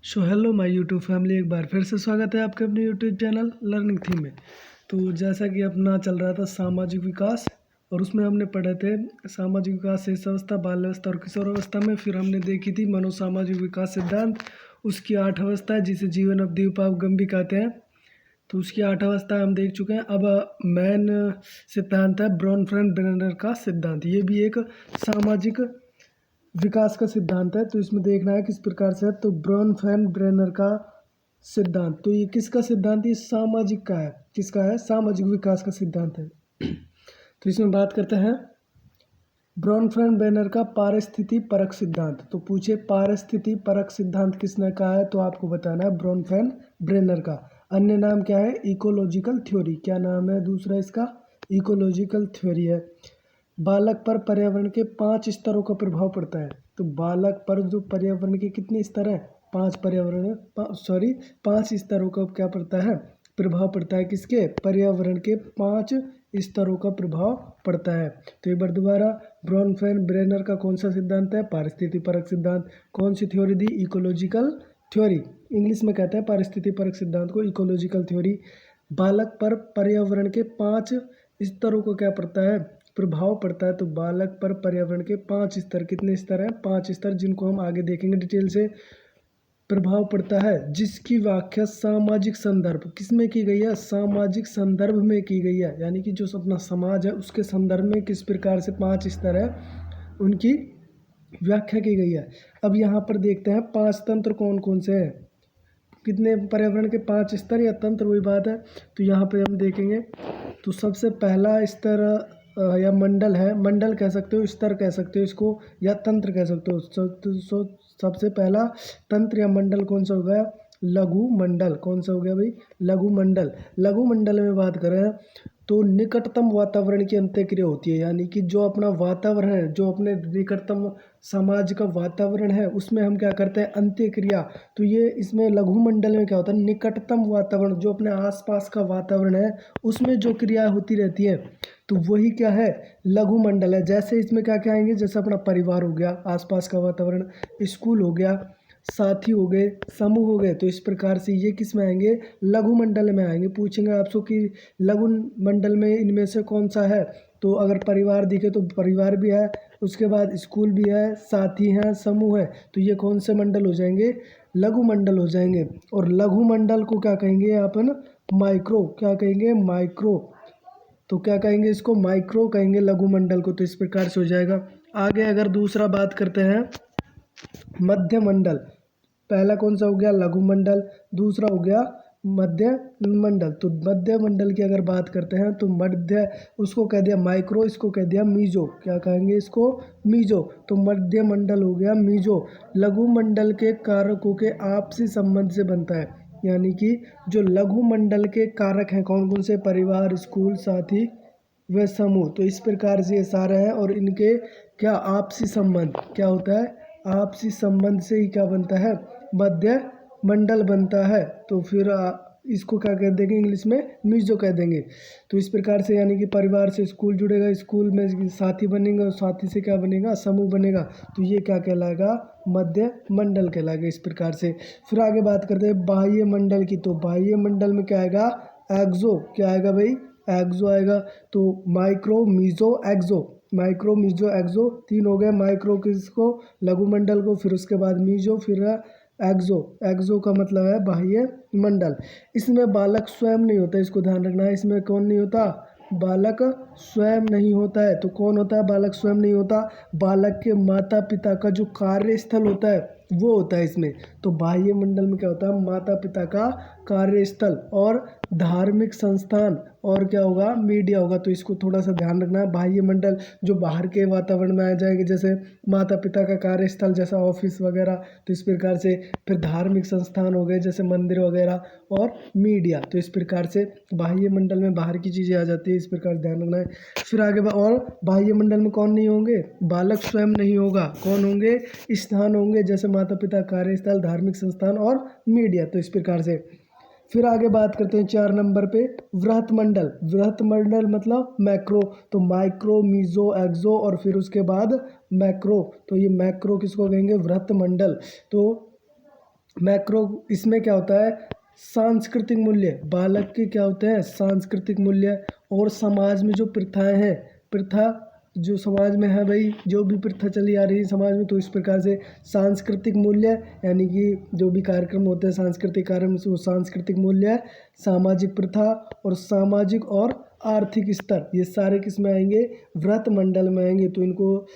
Hello my YouTube family, एक बार फिर से स्वागत है आपके अपने यूट्यूब चैनल लर्निंग थीम में। तो जैसा कि अपना चल रहा था सामाजिक विकास, और उसमें हमने पढ़े थे सामाजिक विकास शेष अवस्था, बाल अवस्था और किशोर अवस्था में। फिर हमने देखी थी मनोसामाजिक विकास सिद्धांत, उसकी 8 अवस्था है जिसे जीवन अवधि उपागम भी कहते हैं। तो उसकी 8 अवस्था हम देख चुके हैं। अब मेन सिद्धांत है ब्रोनफ्रेंड-ब्रेनर का सिद्धांत। ये भी एक सामाजिक विकास का सिद्धांत है। तो इसमें देखना है किस प्रकार से है। तो ब्रोनफ्रेंड-ब्रेनर का सिद्धांत, तो ये किसका सिद्धांत है? ये सामाजिक का है। किसका है? सामाजिक विकास का सिद्धांत है। तो इसमें बात करते हैं ब्रोनफ्रेंड-ब्रेनर का पारिस्थिति परक सिद्धांत। तो पूछे पारिस्थिति परक सिद्धांत किसने कहा है, तो आपको बताना है ब्रोनफ्रेंड-ब्रेनर का। अन्य नाम क्या है? Ecological theory. क्या नाम है दूसरा इसका? इकोलॉजिकल थ्योरी है। बालक पर पर्यावरण के 5 स्तरों का प्रभाव पड़ता है। तो बालक पर जो पर्यावरण के कितने स्तर हैं? 5 पर्यावरण 5 स्तरों का क्या पड़ता है? प्रभाव पड़ता है। किसके? पर्यावरण के 5 स्तरों का प्रभाव पड़ता है। तो एक बार दोबारा, ब्रोनफ्रेंड-ब्रेनर का कौन सा सिद्धांत है? पारिस्थिति परक सिद्धांत। कौन सी थ्योरी दी? Ecological theory. इंग्लिश में कहते हैं पारिस्थिति परक सिद्धांत को इकोलॉजिकल थ्योरी। बालक पर पर्यावरण के 5 स्तरों को क्या पड़ता है? प्रभाव पड़ता है। तो बालक पर पर्यावरण के 5 स्तर, कितने स्तर हैं? 5 स्तर, जिनको हम आगे देखेंगे डिटेल से। प्रभाव पड़ता है जिसकी व्याख्या सामाजिक संदर्भ किसमें की गई है? सामाजिक संदर्भ में की गई है। यानी कि जो अपना समाज है उसके संदर्भ में किस प्रकार से 5 स्तर है उनकी व्याख्या की गई है। अब यहाँ पर देखते हैं 5 तंत्र कौन कौन से हैं। कितने पर्यावरण के 5 स्तर या तंत्र, वही बात है। तो यहाँ पे हम देखेंगे। तो सबसे पहला स्तर या मंडल है। मंडल कह सकते हो, स्तर कह सकते हो इसको, या तंत्र कह सकते हो। सबसे पहला तंत्र या मंडल कौन सा हो गया? लघु मंडल। कौन सा हो गया भाई? लघु मंडल। लघु मंडल में बात करें तो निकटतम वातावरण की अंत्यक्रिया होती है। यानी कि जो अपना वातावरण है, जो अपने निकटतम समाज का वातावरण है, उसमें हम क्या करते हैं? अंत्यक्रिया। तो ये इसमें लघु मंडल में क्या होता है? निकटतम वातावरण, जो अपने आसपास का वातावरण है उसमें जो क्रिया होती रहती है, तो वही क्या है? लघु मंडल है। जैसे इसमें क्या क्या आएंगे? जैसे अपना परिवार हो गया, आसपास का वातावरण, स्कूल हो गया, साथी हो गए, समूह हो गए। तो इस प्रकार से ये किस में आएंगे? लघु मंडल में आएंगे। पूछेंगे आपसे कि लघु मंडल में इनमें से कौन सा है? तो अगर परिवार दिखे तो परिवार भी है, उसके बाद स्कूल भी है, साथी हैं, समूह है। तो ये कौन से मंडल हो जाएंगे? लघु मंडल हो जाएंगे। और लघु मंडल को क्या कहेंगे अपन? माइक्रो। क्या कहेंगे? माइक्रो। तो क्या कहेंगे इसको? माइक्रो कहेंगे लघु मंडल को। तो इस प्रकार से हो जाएगा। आगे अगर दूसरा बात करते हैं मध्य मंडल। पहला कौन सा हो गया? लघु मंडल। दूसरा हो गया मध्य मंडल। तो मध्य मंडल की अगर बात करते हैं तो मध्य, उसको कह दिया माइक्रो, इसको कह दिया मीजो। क्या कहेंगे इसको? मीजो। तो मध्य मंडल हो गया मीजो। लघु मंडल के कारकों के आपसी संबंध से बनता है। यानी कि जो लघु मंडल के कारक हैं कौन कौन से? परिवार, स्कूल, साथी व समूह। तो इस प्रकार से ये सारे हैं। और इनके क्या आपसी संबंध क्या होता है? आपसी संबंध से ही क्या बनता है? मध्य मंडल बनता है। तो फिर इसको क्या कह देंगे? इंग्लिश में मीजो कह देंगे। तो इस प्रकार से यानी कि परिवार से स्कूल जुड़ेगा, स्कूल में साथी बनेगा, और साथी से क्या बनेगा? समूह बनेगा। तो ये क्या कहलाएगा? मध्य मंडल कहलाएगा। इस प्रकार से फिर आगे बात करते हैं बाह्य मंडल की। तो बाह्य मंडल में क्या आएगा? एक्सो। क्या आएगा भाई? एक्सो आएगा। तो माइक्रो, मीजो, एक्सो। माइक्रो, मीजो, एक्सो, 3 हो गए। माइक्रो किसको? लघु मंडल को। फिर उसके बाद मीजो, फिर एक्सो। एक्सो का मतलब है बाह्य मंडल। इसमें बालक स्वयं नहीं होता, इसको ध्यान रखना है। इसमें कौन नहीं होता? बालक स्वयं नहीं होता है। तो कौन होता है? बालक स्वयं नहीं होता। बालक के माता पिता का जो कार्यस्थल होता है वो होता है इसमें। तो बाह्य मंडल में क्या होता है? माता पिता का कार्यस्थल और धार्मिक संस्थान, और क्या होगा? मीडिया होगा। तो इसको थोड़ा सा ध्यान रखना है। बाह्य मंडल जो बाहर के वातावरण में आ जाएंगे, जैसे माता पिता का कार्यस्थल, जैसा ऑफिस वगैरह। तो इस प्रकार से फिर धार्मिक संस्थान हो गए जैसे मंदिर वगैरह, और मीडिया। तो इस प्रकार से बाह्य मंडल में बाहर की चीज़ें आ जाती है। इस प्रकार ध्यान रखना है। फिर आगे और बाह्य मंडल में कौन नहीं होंगे? बालक स्वयं नहीं होगा। कौन होंगे? स्थान होंगे, जैसे माता पिता, कार्यस्थल, धार्मिक संस्थान और मीडिया। तो इस प्रकार से फिर आगे बात करते हैं 4 नंबर पे वृहत मंडल। वृहत मंडल मतलब मैक्रो। तो माइक्रो, मीजो, एक्सो, और फिर उसके बाद मैक्रो। तो ये मैक्रो किसको कहेंगे? वृहत मंडल। तो मैक्रो इसमें क्या होता है, सांस्कृतिक मूल्य, बालक के क्या होते हैं सांस्कृतिक मूल्य, और समाज में जो प्रथाएं हैं, प्रथा जो समाज में है भाई, जो भी प्रथा चली आ रही है समाज में, तो इस प्रकार से सांस्कृतिक मूल्य, यानी कि जो भी कार्यक्रम होते हैं सांस्कृतिक कार्यक्रम, वो सांस्कृतिक मूल्य, सामाजिक प्रथा और सामाजिक और आर्थिक स्तर, ये सारे किस में आएंगे, व्रत मंडल में आएंगे। तो इनको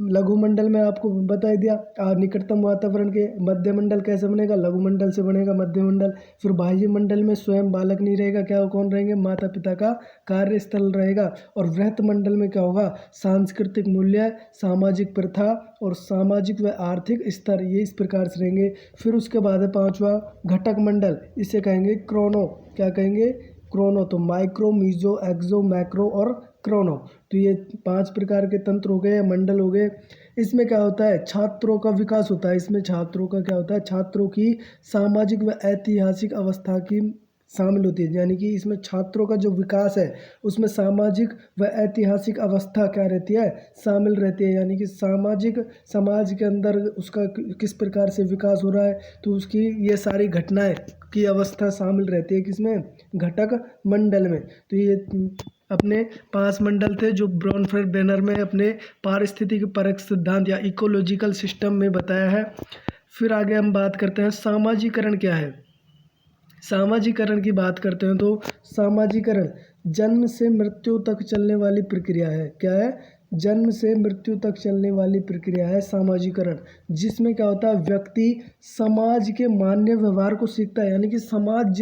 लघु मंडल में आपको बता दिया। निकटतम वातावरण के मध्य मंडल कैसे बनेगा, लघु मंडल से बनेगा मध्य मंडल। फिर बाह्य मंडल में स्वयं बालक नहीं रहेगा, क्या कौन रहेंगे, माता पिता का कार्यस्थल रहेगा। और वृहत मंडल में क्या होगा, सांस्कृतिक मूल्य, सामाजिक प्रथा और सामाजिक व आर्थिक स्तर, ये इस प्रकार से रहेंगे। फिर उसके बाद है पांचवा घटक मंडल, इसे कहेंगे क्रोनो, क्या कहेंगे, क्रोनो। तो माइक्रो, मीजो, एक्सो, मैक्रो और क्रोनो, तो ये 5 प्रकार के तंत्र हो गए, मंडल हो गए। इसमें क्या होता है, छात्रों का विकास होता है। इसमें छात्रों का क्या होता है, छात्रों की सामाजिक व ऐतिहासिक अवस्था की शामिल होती है, यानी कि इसमें छात्रों का जो विकास है उसमें सामाजिक व ऐतिहासिक अवस्था क्या रहती है, शामिल रहती है। यानी कि सामाजिक, समाज के अंदर उसका किस प्रकार से विकास हो रहा है, तो उसकी ये सारी घटनाएं की अवस्था शामिल रहती है किसमें, घटक मंडल में। तो ये अपने 5 मंडल थे जो ब्रॉनफेल्ड ब्रेनर में अपने पारिस्थितिकी परक सिद्धांत या इकोलॉजिकल सिस्टम में बताया है। फिर आगे हम बात करते हैं सामाजिकरण क्या है। सामाजिकरण की बात करते हैं तो सामाजिकरण जन्म से मृत्यु तक चलने वाली प्रक्रिया है। क्या है, जन्म से मृत्यु तक चलने वाली प्रक्रिया है सामाजिकरण, जिसमें क्या होता है, व्यक्ति समाज के मान्य व्यवहार को सीखता है, यानी कि समाज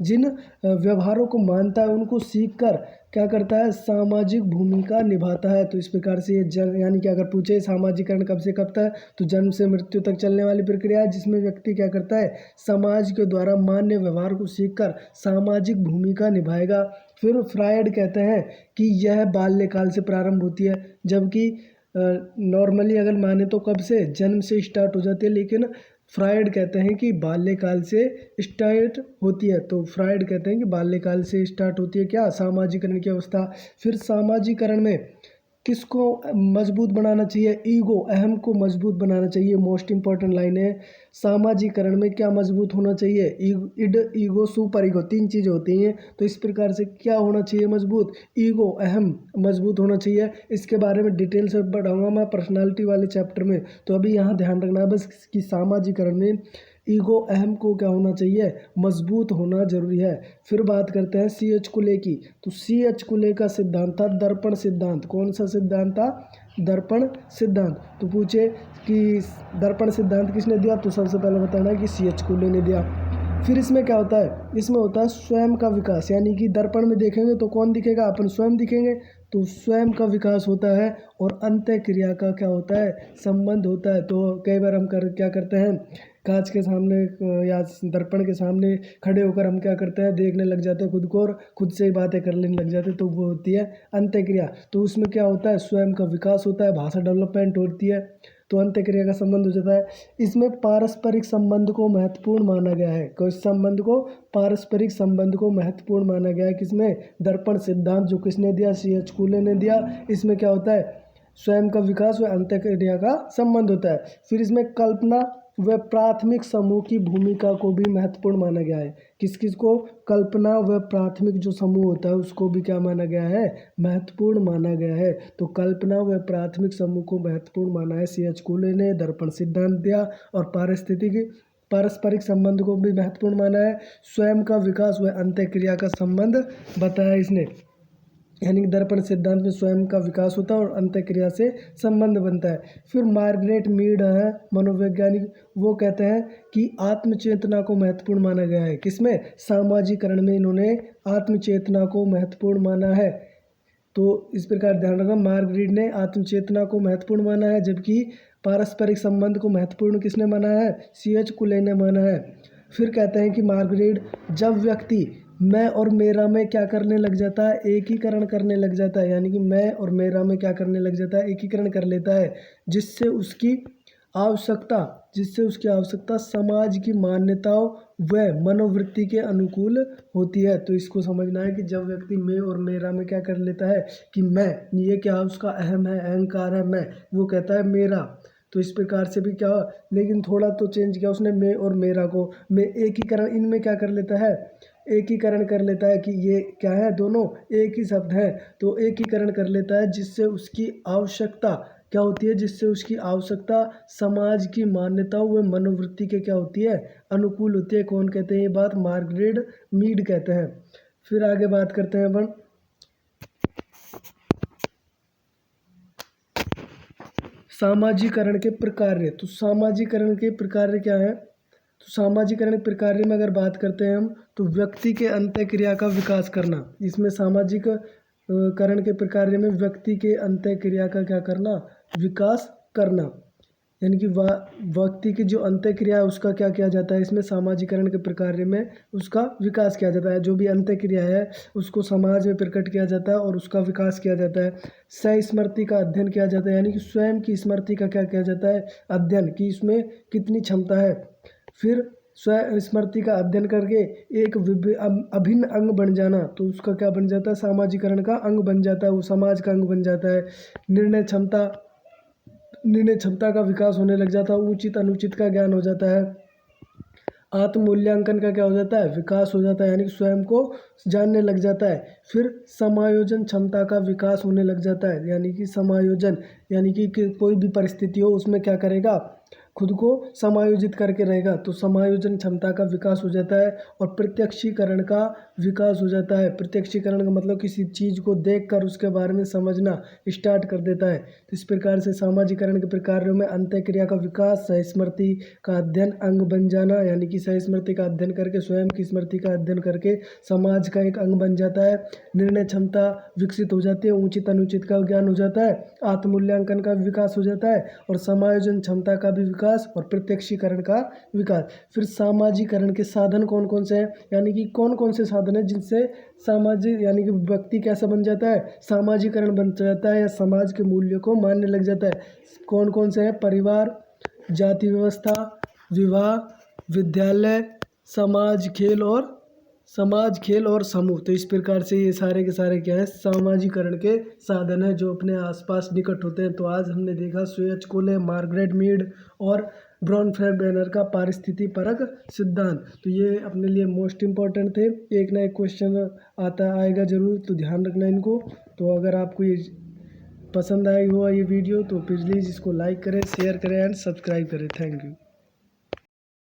जिन व्यवहारों को मानता है उनको सीखकर क्या करता है, सामाजिक भूमिका निभाता है। तो इस प्रकार से ये यानी कि अगर पूछे सामाजिकरण कब से कब तक, तो जन्म से मृत्यु तक चलने वाली प्रक्रिया है, जिसमें व्यक्ति क्या करता है, समाज के द्वारा मान्य व्यवहार को सीखकर सामाजिक भूमिका निभाएगा। फिर फ्रायड कहते हैं कि यह बाल्यकाल से प्रारंभ होती है, जबकि नॉर्मली अगर माने तो कब से, जन्म से स्टार्ट हो जाती है, लेकिन फ्रायड कहते हैं कि बाल्यकाल से स्टार्ट होती है। तो फ्रायड कहते हैं कि बाल्यकाल से स्टार्ट होती है क्या, सामाजिकरण की अवस्था। फिर सामाजिकरण में किसको मजबूत बनाना चाहिए, ईगो, अहम को मजबूत बनाना चाहिए, मोस्ट इंपॉर्टेंट लाइन है। सामाजिकरण में क्या मजबूत होना चाहिए, इड, ईगो, सुपर ईगो, 3 चीज़ें होती हैं। तो इस प्रकार से क्या होना चाहिए मजबूत, ईगो, अहम मजबूत होना चाहिए। इसके बारे में डिटेल से पढ़ाऊंगा मैं पर्सनालिटी वाले चैप्टर में। तो अभी यहाँ ध्यान रखना है बस कि सामाजिकरण में ईगो, अहम को क्या होना चाहिए, मजबूत होना जरूरी है। फिर बात करते हैं सी एच कुले की। तो सी एच कुले का सिद्धांत था दर्पण सिद्धांत। कौन सा सिद्धांत था, दर्पण सिद्धांत। तो पूछे कि दर्पण सिद्धांत किसने दिया, तो सबसे पहले बताना है कि सी एच कुले ने दिया। फिर इसमें क्या होता है, इसमें होता है स्वयं का विकास, यानी कि दर्पण में देखेंगे तो कौन दिखेगा, अपन स्वयं दिखेंगे, तो स्वयं का विकास होता है। और अंतः क्रिया का क्या होता है, संबंध होता है। तो कई बार हम क्या करते हैं, कांच के सामने या दर्पण के सामने खड़े होकर हम क्या करते हैं, देखने लग जाते हैं खुद को और खुद से ही बातें कर लेने लग जाते हैं, तो वो होती है अंत्यक्रिया। तो उसमें क्या होता है, स्वयं का विकास होता है, भाषा डेवलपमेंट होती है, तो अंत्यक्रिया का संबंध हो जाता है। इसमें पारस्परिक संबंध को महत्वपूर्ण माना गया है। किस संबंध को, पारस्परिक संबंध को महत्वपूर्ण माना गया है, किसमें, दर्पण सिद्धांत, जो किसने दिया, सी एच कुले ने दिया। इसमें क्या होता है, स्वयं का विकास व अंत्यक्रिया का संबंध होता है। फिर इसमें कल्पना व प्राथमिक समूह की भूमिका को भी महत्वपूर्ण माना गया है। किस किस को, कल्पना व प्राथमिक जो समूह होता है उसको भी क्या माना गया है, महत्वपूर्ण माना गया है। तो कल्पना व प्राथमिक समूह को महत्वपूर्ण माना है सी एच कुले ने, दर्पण सिद्धांत दिया। और पारस्परिक संबंध को भी महत्वपूर्ण माना है, स्वयं का विकास व अंत्यक्रिया का संबंध बताया इसने। यानी कि दर्पण सिद्धांत में स्वयं का विकास होता है और अंत्यक्रिया से संबंध बनता है। फिर मार्गरेट मीड है मनोवैज्ञानिक, वो कहते हैं कि आत्मचेतना को महत्वपूर्ण माना गया है। किसमें, सामाजिकरण में इन्होंने आत्मचेतना को महत्वपूर्ण माना है। तो इस प्रकार ध्यान रखना, मार्गरेट ने आत्मचेतना को महत्वपूर्ण माना है, जबकि पारस्परिक संबंध को महत्वपूर्ण किसने माना है, सी एच कुले ने माना है। फिर कहते हैं कि मार्गरेट, जब व्यक्ति मैं और मेरा में क्या करने लग जाता है, एकीकरण करने लग जाता है, यानी कि मैं और मेरा में क्या करने लग जाता है, एकीकरण कर लेता है, जिससे उसकी आवश्यकता समाज की मान्यताओं व मनोवृत्ति के अनुकूल होती है। तो इसको समझना है कि जब व्यक्ति मैं और मेरा में क्या कर लेता है कि मैं, ये क्या उसका अहम है, अहंकार है, मैं, वो कहता है मेरा, तो इस प्रकार से भी क्या, लेकिन थोड़ा तो चेंज किया उसने मैं और मेरा को, मैं एकीकरण इनमें क्या कर लेता है, एकीकरण कर लेता है कि ये क्या है, दोनों एक ही शब्द है, तो एकीकरण कर लेता है जिससे उसकी आवश्यकता क्या होती है, जिससे उसकी आवश्यकता समाज की मान्यताओं व मनोवृत्ति के क्या होती है, अनुकूल होती है। कौन कहते हैं ये बात, मार्गरेट मीड कहते हैं। फिर आगे बात करते हैं अपन सामाजिकरण के प्रकार। तो सामाजिकरण के प्रकार क्या है, तो सामाजिकरण प्रकार में अगर बात करते हैं हम, तो व्यक्ति के अंतःक्रिया का विकास करना, इसमें सामाजिक करण के प्रकार में व्यक्ति के अंतःक्रिया का क्या करना, विकास करना, यानी कि व्यक्ति की जो अंतःक्रिया है उसका क्या किया जाता है, इसमें सामाजिकरण के प्रकार में उसका विकास किया जाता है। जो भी अंतःक्रिया है उसको समाज में प्रकट किया जाता है और उसका विकास किया जाता है। स्वस्मृति का अध्ययन किया जाता है, यानी कि स्वयं की स्मृति का क्या किया जाता है, अध्ययन, कि इसमें कितनी क्षमता है। फिर स्व स्मृति का अध्ययन करके एक अभिन्न अंग बन जाना, तो उसका क्या बन जाता है, सामाजिकरण का अंग बन जाता है, वो समाज का अंग बन जाता है। निर्णय क्षमता का विकास होने लग जाता है, उचित अनुचित का ज्ञान हो जाता है। आत्म मूल्यांकन का क्या हो जाता है, विकास हो जाता है, यानी कि स्वयं को जानने लग जाता है। फिर समायोजन क्षमता का विकास होने लग जाता है, यानी कि समायोजन, यानी कि कोई भी परिस्थिति हो उसमें क्या करेगा, खुद को समायोजित करके रहेगा, तो समायोजन क्षमता का विकास हो जाता है। और प्रत्यक्षीकरण का विकास हो जाता है। प्रत्यक्षीकरण का मतलब किसी चीज़ को देखकर उसके बारे में समझना स्टार्ट कर देता है। तो इस प्रकार से सामाजिकरण के प्रकारों में अंतःक्रिया का विकास, सह-स्मृति का अध्ययन, अंग बन जाना, यानी कि सह-स्मृति का अध्ययन करके स्वयं की स्मृति का अध्ययन करके समाज का एक अंग बन जाता है। निर्णय क्षमता विकसित हो जाती है, उचित अनुचित का ज्ञान हो जाता है, आत्ममूल्यांकन का विकास हो जाता है और समायोजन क्षमता का भी विकास और प्रत्यक्षीकरण का विकास। फिर सामाजिकरण के साधन कौन कौन से हैं, यानी कि कौन कौन से साधन हैं जिनसे सामाजिक, यानी कि व्यक्ति कैसा बन जाता है, सामाजिकरण बन जाता है या समाज के मूल्यों को मानने लग जाता है। कौन कौन से हैं, परिवार, जाति व्यवस्था, विवाह, विद्यालय, समाज, खेल और समूह। तो इस प्रकार से ये सारे के सारे क्या है, सामाजिकरण के साधन है जो अपने आसपास निकट होते हैं। तो आज हमने देखा स्वेच कोले, मार्गरेट मीड और ब्रॉनफेल्ड का पारिस्थितिक परक सिद्धांत। तो ये अपने लिए मोस्ट इम्पॉर्टेंट थे, एक ना एक क्वेश्चन आएगा जरूर, तो ध्यान रखना इनको। तो अगर आपको ये पसंद आई हुआ ये वीडियो तो प्लीज़ इसको लाइक करें, शेयर करें एंड सब्सक्राइब करें। Thank you.